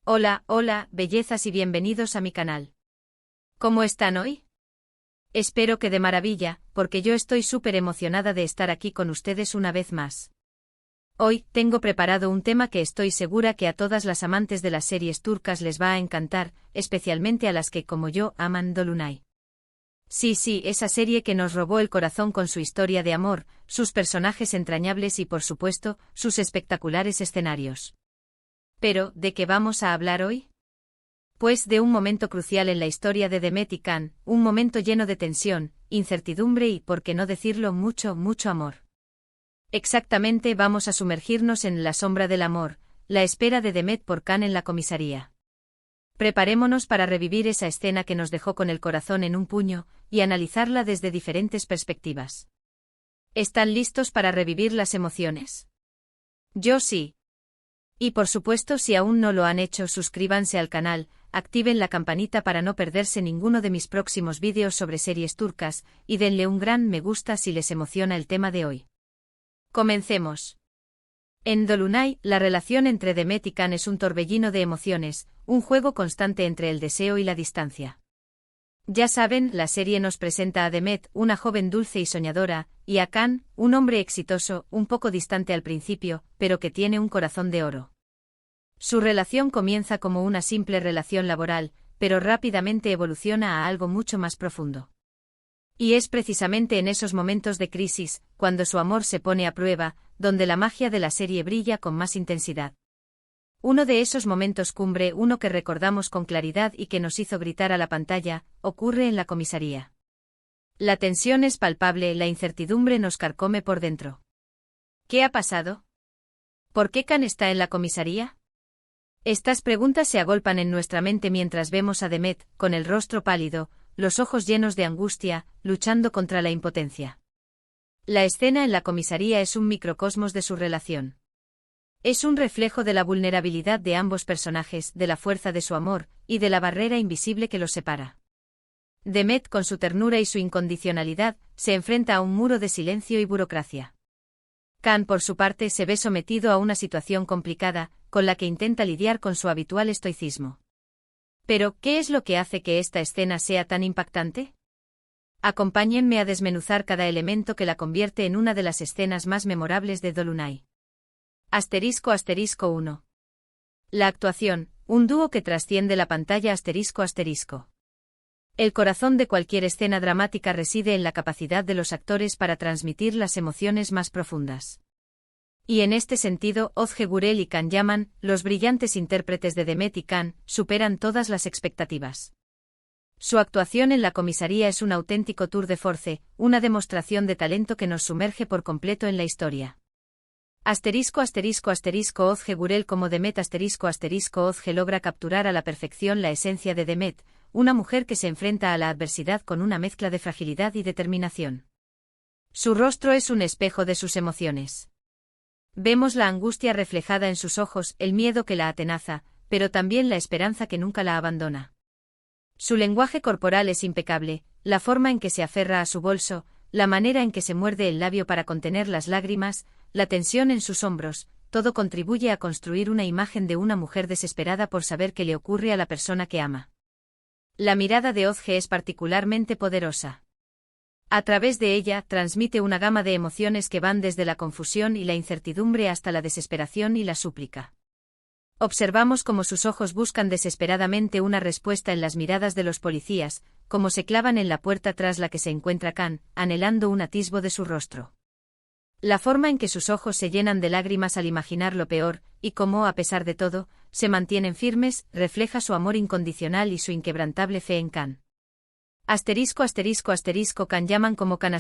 Hola, hola, bellezas y bienvenidos a mi canal. ¿Cómo están hoy? Espero que de maravilla, porque yo estoy súper emocionada de estar aquí con ustedes una vez más. Hoy, tengo preparado un tema que estoy segura que a todas las amantes de las series turcas les va a encantar, especialmente a las que, como yo, aman Dolunay. Sí, esa serie que nos robó el corazón con su historia de amor, sus personajes entrañables y, por supuesto, sus espectaculares escenarios. Pero, ¿de qué vamos a hablar hoy? Pues de un momento crucial en la historia de Demet y Can, un momento lleno de tensión, incertidumbre y, por qué no decirlo, mucho amor. Exactamente, vamos a sumergirnos en la sombra del amor, la espera de Demet por Can en la comisaría. Preparémonos para revivir esa escena que nos dejó con el corazón en un puño, y analizarla desde diferentes perspectivas. ¿Están listos para revivir las emociones? Yo sí. Y por supuesto, si aún no lo han hecho, suscríbanse al canal, activen la campanita para no perderse ninguno de mis próximos vídeos sobre series turcas, y denle un gran me gusta si les emociona el tema de hoy. Comencemos. En Dolunay, la relación entre Demet y Can es un torbellino de emociones, un juego constante entre el deseo y la distancia. Ya saben, la serie nos presenta a Demet, una joven dulce y soñadora, y a Can, un hombre exitoso, un poco distante al principio, pero que tiene un corazón de oro. Su relación comienza como una simple relación laboral, pero rápidamente evoluciona a algo mucho más profundo. Y es precisamente en esos momentos de crisis, cuando su amor se pone a prueba, donde la magia de la serie brilla con más intensidad. Uno de esos momentos cumbre, uno que recordamos con claridad y que nos hizo gritar a la pantalla, ocurre en la comisaría. La tensión es palpable, la incertidumbre nos carcome por dentro. ¿Qué ha pasado? ¿Por qué Can está en la comisaría? Estas preguntas se agolpan en nuestra mente mientras vemos a Demet, con el rostro pálido, los ojos llenos de angustia, luchando contra la impotencia. La escena en la comisaría es un microcosmos de su relación. Es un reflejo de la vulnerabilidad de ambos personajes, de la fuerza de su amor, y de la barrera invisible que los separa. Demet, con su ternura y su incondicionalidad, se enfrenta a un muro de silencio y burocracia. Can, por su parte, se ve sometido a una situación complicada, con la que intenta lidiar con su habitual estoicismo. Pero, ¿qué es lo que hace que esta escena sea tan impactante? Acompáñenme a desmenuzar cada elemento que la convierte en una de las escenas más memorables de Dolunay. **1. La actuación, un dúo que trasciende la pantalla. **. El corazón de cualquier escena dramática reside en la capacidad de los actores para transmitir las emociones más profundas. Y en este sentido, Özge Gürel y Can Yaman, los brillantes intérpretes de Demet y Can, superan todas las expectativas. Su actuación en la comisaría es un auténtico tour de force, una demostración de talento que nos sumerge por completo en la historia. Özge Gürel como Demet. Özge logra capturar a la perfección la esencia de Demet, una mujer que se enfrenta a la adversidad con una mezcla de fragilidad y determinación. Su rostro es un espejo de sus emociones. Vemos la angustia reflejada en sus ojos, el miedo que la atenaza, pero también la esperanza que nunca la abandona. Su lenguaje corporal es impecable, la forma en que se aferra a su bolso, la manera en que se muerde el labio para contener las lágrimas, la tensión en sus hombros, todo contribuye a construir una imagen de una mujer desesperada por saber qué le ocurre a la persona que ama. La mirada de Özge es particularmente poderosa. A través de ella, transmite una gama de emociones que van desde la confusión y la incertidumbre hasta la desesperación y la súplica. Observamos cómo sus ojos buscan desesperadamente una respuesta en las miradas de los policías, cómo se clavan en la puerta tras la que se encuentra Can, anhelando un atisbo de su rostro. La forma en que sus ojos se llenan de lágrimas al imaginar lo peor, y cómo, a pesar de todo, se mantienen firmes, refleja su amor incondicional y su inquebrantable fe en Can. Can Yaman como Can.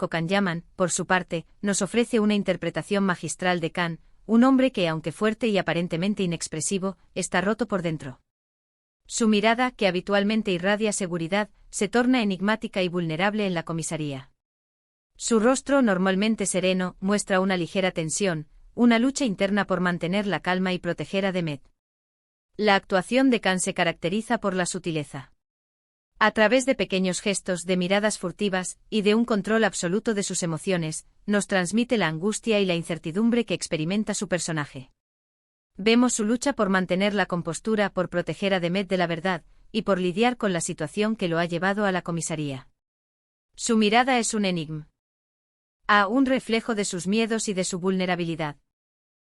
Can Yaman, por su parte, nos ofrece una interpretación magistral de Can, un hombre que, aunque fuerte y aparentemente inexpresivo, está roto por dentro. Su mirada, que habitualmente irradia seguridad, se torna enigmática y vulnerable en la comisaría. Su rostro, normalmente sereno, muestra una ligera tensión, una lucha interna por mantener la calma y proteger a Demet. La actuación de Can se caracteriza por la sutileza. A través de pequeños gestos, de miradas furtivas, y de un control absoluto de sus emociones, nos transmite la angustia y la incertidumbre que experimenta su personaje. Vemos su lucha por mantener la compostura, por proteger a Demet de la verdad, y por lidiar con la situación que lo ha llevado a la comisaría. Su mirada es un enigma. Un reflejo de sus miedos y de su vulnerabilidad.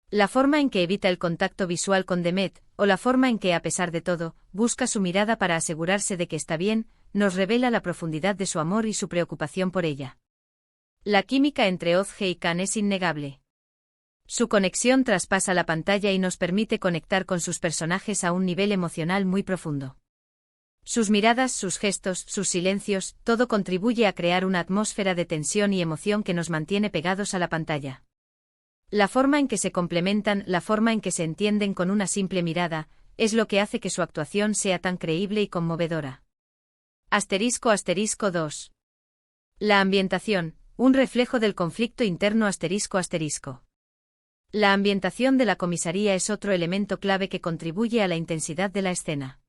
La forma en que evita el contacto visual con Demet, o la forma en que, a pesar de todo, busca su mirada para asegurarse de que está bien, nos revela la profundidad de su amor y su preocupación por ella. La química entre Ozge y Khan es innegable. Su conexión traspasa la pantalla y nos permite conectar con sus personajes a un nivel emocional muy profundo. Sus miradas, sus gestos, sus silencios, todo contribuye a crear una atmósfera de tensión y emoción que nos mantiene pegados a la pantalla. La forma en que se complementan, la forma en que se entienden con una simple mirada, es lo que hace que su actuación sea tan creíble y conmovedora. *2. La ambientación, un reflejo del conflicto interno. *. La ambientación de la comisaría es otro elemento clave que contribuye a la intensidad de la escena.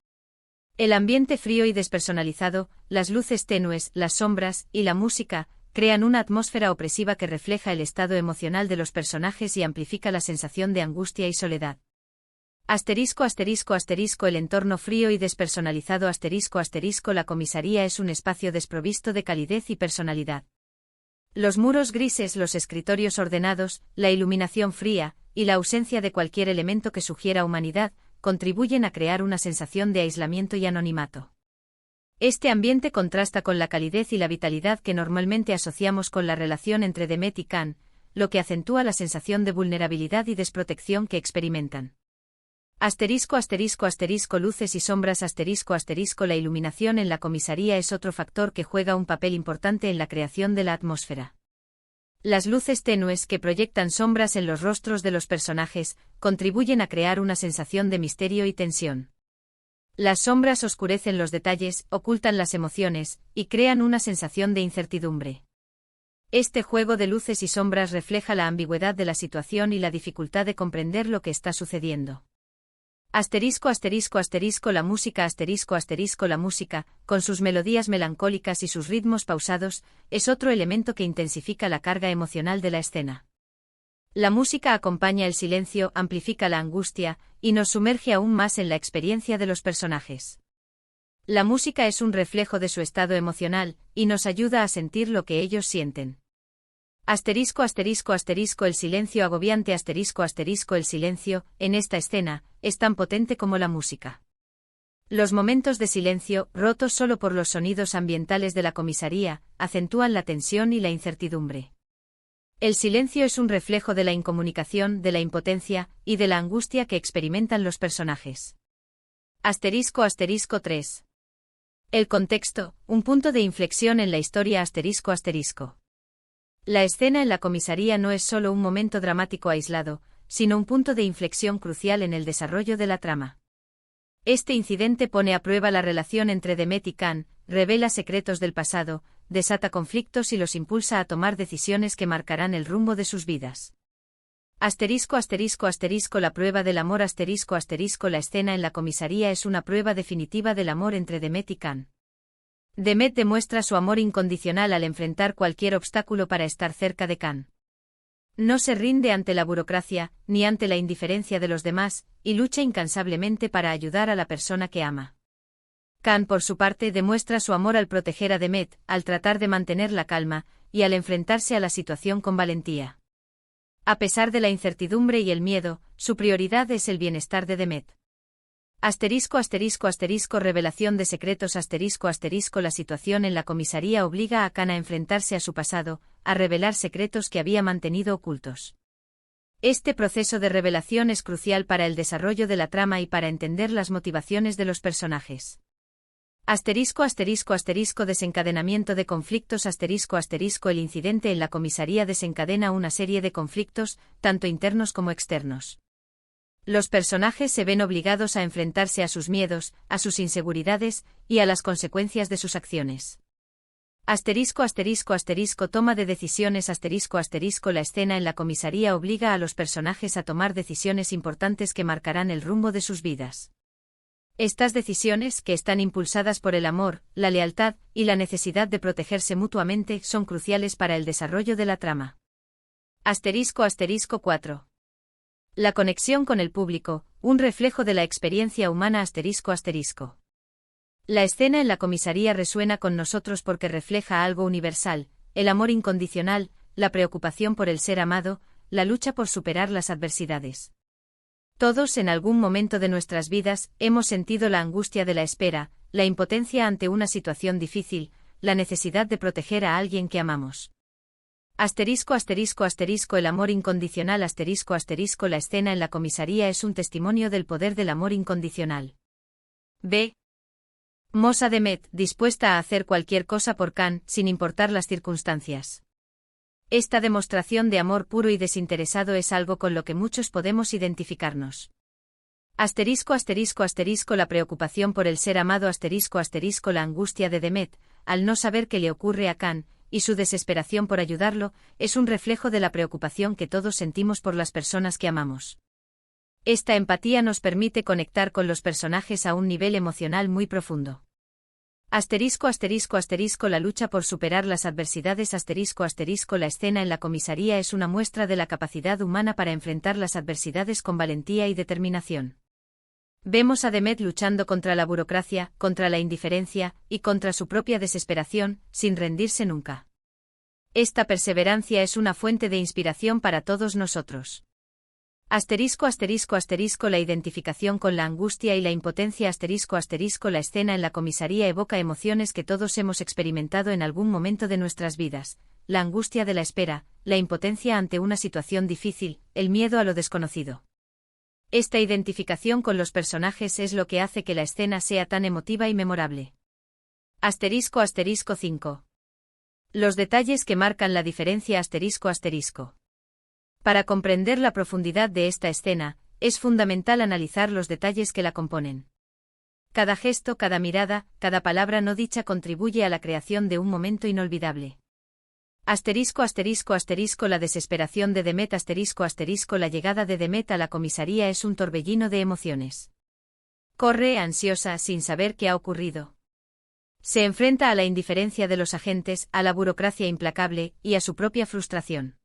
El ambiente frío y despersonalizado, las luces tenues, las sombras y la música, crean una atmósfera opresiva que refleja el estado emocional de los personajes y amplifica la sensación de angustia y soledad. *. El entorno frío y despersonalizado. La comisaría es un espacio desprovisto de calidez y personalidad. Los muros grises, los escritorios ordenados, la iluminación fría, y la ausencia de cualquier elemento que sugiera humanidad, contribuyen a crear una sensación de aislamiento y anonimato. Este ambiente contrasta con la calidez y la vitalidad que normalmente asociamos con la relación entre Demet y Khan, lo que acentúa la sensación de vulnerabilidad y desprotección que experimentan. Luces y sombras. La iluminación en la comisaría es otro factor que juega un papel importante en la creación de la atmósfera. Las luces tenues que proyectan sombras en los rostros de los personajes, contribuyen a crear una sensación de misterio y tensión. Las sombras oscurecen los detalles, ocultan las emociones, y crean una sensación de incertidumbre. Este juego de luces y sombras refleja la ambigüedad de la situación y la dificultad de comprender lo que está sucediendo. La música. La música, con sus melodías melancólicas y sus ritmos pausados, es otro elemento que intensifica la carga emocional de la escena. La música acompaña el silencio, amplifica la angustia, y nos sumerge aún más en la experiencia de los personajes. La música es un reflejo de su estado emocional, y nos ayuda a sentir lo que ellos sienten. El silencio agobiante. El silencio, en esta escena, es tan potente como la música. Los momentos de silencio, rotos solo por los sonidos ambientales de la comisaría, acentúan la tensión y la incertidumbre. El silencio es un reflejo de la incomunicación, de la impotencia, y de la angustia que experimentan los personajes. *3. El contexto, un punto de inflexión en la historia. La escena en la comisaría no es solo un momento dramático aislado, sino un punto de inflexión crucial en el desarrollo de la trama. Este incidente pone a prueba la relación entre Demet y Khan, revela secretos del pasado, desata conflictos y los impulsa a tomar decisiones que marcarán el rumbo de sus vidas. La prueba del amor. La escena en la comisaría es una prueba definitiva del amor entre Demet y Khan. Demet demuestra su amor incondicional al enfrentar cualquier obstáculo para estar cerca de Khan. No se rinde ante la burocracia, ni ante la indiferencia de los demás, y lucha incansablemente para ayudar a la persona que ama. Khan, por su parte, demuestra su amor al proteger a Demet, al tratar de mantener la calma, y al enfrentarse a la situación con valentía. A pesar de la incertidumbre y el miedo, su prioridad es el bienestar de Demet. Revelación de secretos. La situación en la comisaría obliga a Khan a enfrentarse a su pasado, a revelar secretos que había mantenido ocultos. Este proceso de revelación es crucial para el desarrollo de la trama y para entender las motivaciones de los personajes. Desencadenamiento de conflictos. El incidente en la comisaría desencadena una serie de conflictos, tanto internos como externos. Los personajes se ven obligados a enfrentarse a sus miedos, a sus inseguridades, y a las consecuencias de sus acciones. Toma de decisiones. La escena en la comisaría obliga a los personajes a tomar decisiones importantes que marcarán el rumbo de sus vidas. Estas decisiones, que están impulsadas por el amor, la lealtad, y la necesidad de protegerse mutuamente, son cruciales para el desarrollo de la trama. *4. La conexión con el público, un reflejo de la experiencia humana ***. La escena en la comisaría resuena con nosotros porque refleja algo universal, el amor incondicional, la preocupación por el ser amado, la lucha por superar las adversidades. Todos en algún momento de nuestras vidas hemos sentido la angustia de la espera, la impotencia ante una situación difícil, la necesidad de proteger a alguien que amamos. ***, el amor incondicional ***, la escena en la comisaría es un testimonio del poder del amor incondicional. B. Mosa Demet, dispuesta a hacer cualquier cosa por Khan, sin importar las circunstancias. Esta demostración de amor puro y desinteresado es algo con lo que muchos podemos identificarnos. ***, la preocupación por el ser amado ***, la angustia de Demet, al no saber qué le ocurre a Khan, y su desesperación por ayudarlo, es un reflejo de la preocupación que todos sentimos por las personas que amamos. Esta empatía nos permite conectar con los personajes a un nivel emocional muy profundo. La lucha por superar las adversidades ***, la escena en la comisaría es una muestra de la capacidad humana para enfrentar las adversidades con valentía y determinación. Vemos a Demet luchando contra la burocracia, contra la indiferencia, y contra su propia desesperación, sin rendirse nunca. Esta perseverancia es una fuente de inspiración para todos nosotros. La identificación con la angustia y la impotencia la escena en la comisaría evoca emociones que todos hemos experimentado en algún momento de nuestras vidas, la angustia de la espera, la impotencia ante una situación difícil, el miedo a lo desconocido. Esta identificación con los personajes es lo que hace que la escena sea tan emotiva y memorable. *5. Los detalles que marcan la diferencia ***. Para comprender la profundidad de esta escena, es fundamental analizar los detalles que la componen. Cada gesto, cada mirada, cada palabra no dicha contribuye a la creación de un momento inolvidable. La desesperación de Demet la llegada de Demet a la comisaría es un torbellino de emociones. Corre, ansiosa, sin saber qué ha ocurrido. Se enfrenta a la indiferencia de los agentes, a la burocracia implacable, y a su propia frustración.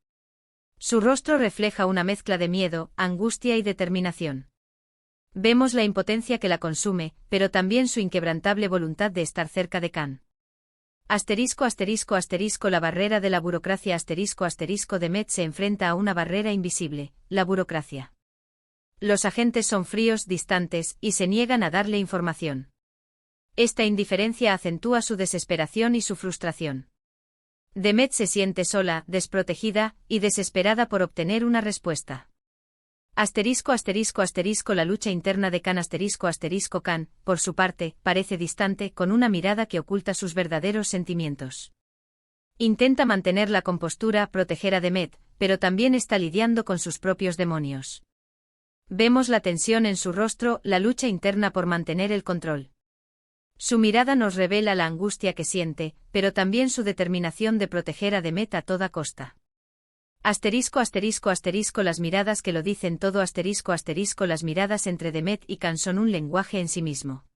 Su rostro refleja una mezcla de miedo, angustia y determinación. Vemos la impotencia que la consume, pero también su inquebrantable voluntad de estar cerca de Khan. La barrera de la burocracia Demet se enfrenta a una barrera invisible, la burocracia. Los agentes son fríos, distantes, y se niegan a darle información. Esta indiferencia acentúa su desesperación y su frustración. Demet se siente sola, desprotegida, y desesperada por obtener una respuesta. La lucha interna de Khan Khan, por su parte, parece distante, con una mirada que oculta sus verdaderos sentimientos. Intenta mantener la compostura, proteger a Demet, pero también está lidiando con sus propios demonios. Vemos la tensión en su rostro, la lucha interna por mantener el control. Su mirada nos revela la angustia que siente, pero también su determinación de proteger a Demet a toda costa. Las miradas que lo dicen todo las miradas entre Demet y Khan son un lenguaje en sí mismo.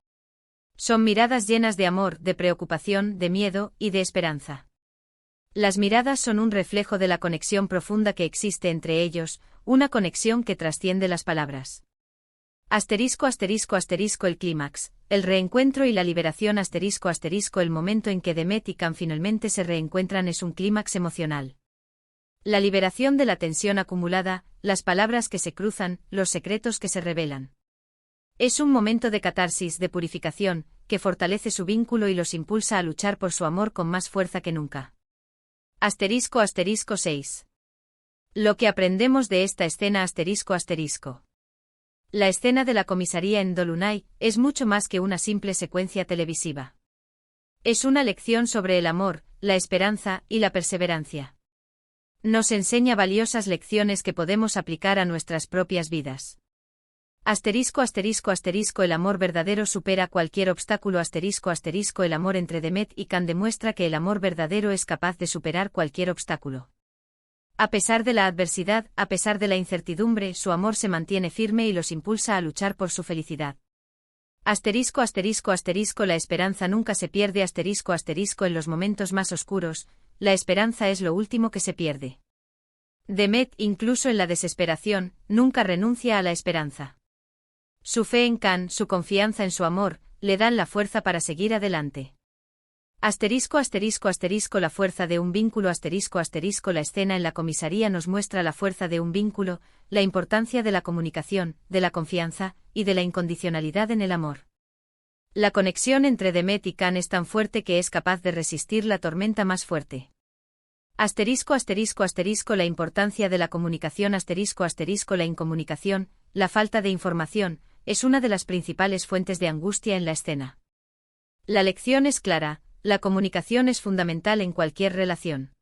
Son miradas llenas de amor, de preocupación, de miedo y de esperanza. Las miradas son un reflejo de la conexión profunda que existe entre ellos, una conexión que trasciende las palabras. El clímax, el reencuentro y la liberación el momento en que Demet y Khan finalmente se reencuentran es un clímax emocional. La liberación de la tensión acumulada, las palabras que se cruzan, los secretos que se revelan. Es un momento de catarsis, de purificación, que fortalece su vínculo y los impulsa a luchar por su amor con más fuerza que nunca. 6. Lo que aprendemos de esta escena La escena de la comisaría en Dolunay es mucho más que una simple secuencia televisiva. Es una lección sobre el amor, la esperanza y la perseverancia. Nos enseña valiosas lecciones que podemos aplicar a nuestras propias vidas. El amor verdadero supera cualquier obstáculo el amor entre Demet y Khan demuestra que el amor verdadero es capaz de superar cualquier obstáculo. A pesar de la adversidad, a pesar de la incertidumbre, su amor se mantiene firme y los impulsa a luchar por su felicidad. La esperanza nunca se pierde en los momentos más oscuros, la esperanza es lo último que se pierde. Demet, incluso en la desesperación, nunca renuncia a la esperanza. Su fe en Khan, su confianza en su amor, le dan la fuerza para seguir adelante. Asterisco asterisco asterisco la fuerza de un vínculo asterisco asterisco la escena en la comisaría nos muestra la fuerza de un vínculo, la importancia de la comunicación, de la confianza, y de la incondicionalidad en el amor. La conexión entre Demet y Khan es tan fuerte que es capaz de resistir la tormenta más fuerte. Asterisco asterisco asterisco la importancia de la comunicación asterisco asterisco la incomunicación, la falta de información, es una de las principales fuentes de angustia en la escena. La lección es clara, la comunicación es fundamental en cualquier relación.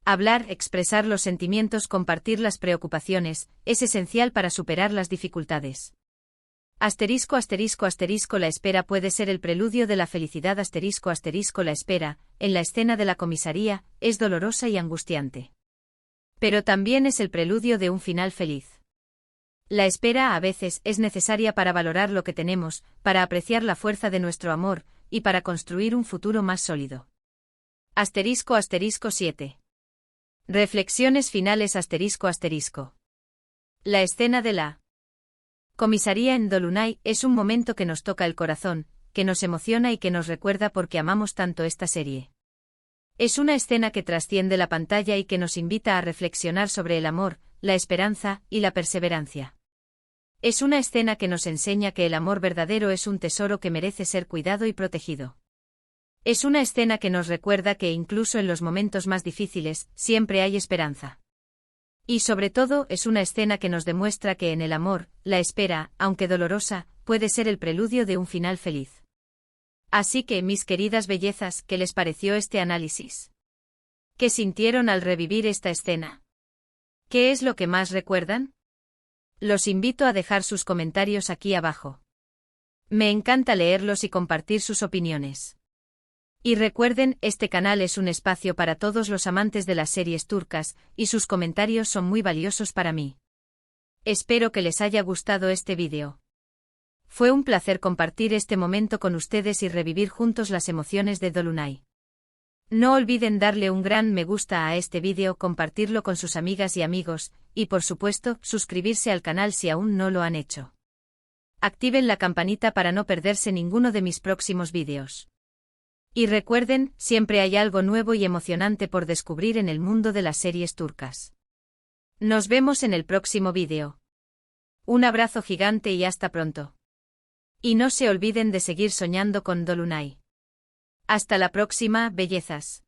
Hablar, expresar los sentimientos, compartir las preocupaciones, es esencial para superar las dificultades. Asterisco asterisco asterisco la espera puede ser el preludio de la felicidad asterisco asterisco la espera, en la escena de la comisaría, es dolorosa y angustiante. Pero también es el preludio de un final feliz. La espera a veces es necesaria para valorar lo que tenemos, para apreciar la fuerza de nuestro amor, y para construir un futuro más sólido. Asterisco asterisco 7. Reflexiones finales asterisco asterisco. La escena de la comisaría en Dolunay es un momento que nos toca el corazón, que nos emociona y que nos recuerda por qué amamos tanto esta serie. Es una escena que trasciende la pantalla y que nos invita a reflexionar sobre el amor, la esperanza y la perseverancia. Es una escena que nos enseña que el amor verdadero es un tesoro que merece ser cuidado y protegido. Es una escena que nos recuerda que incluso en los momentos más difíciles, siempre hay esperanza. Y sobre todo, es una escena que nos demuestra que en el amor, la espera, aunque dolorosa, puede ser el preludio de un final feliz. Así que, mis queridas bellezas, ¿qué les pareció este análisis? ¿Qué sintieron al revivir esta escena? ¿Qué es lo que más recuerdan? Los invito a dejar sus comentarios aquí abajo. Me encanta leerlos y compartir sus opiniones. Y recuerden, este canal es un espacio para todos los amantes de las series turcas, y sus comentarios son muy valiosos para mí. Espero que les haya gustado este vídeo. Fue un placer compartir este momento con ustedes y revivir juntos las emociones de Dolunay. No olviden darle un gran me gusta a este vídeo, compartirlo con sus amigas y amigos, y por supuesto, suscribirse al canal si aún no lo han hecho. Activen la campanita para no perderse ninguno de mis próximos vídeos. Y recuerden, siempre hay algo nuevo y emocionante por descubrir en el mundo de las series turcas. Nos vemos en el próximo vídeo. Un abrazo gigante y hasta pronto. Y no se olviden de seguir soñando con Dolunay. Hasta la próxima, bellezas.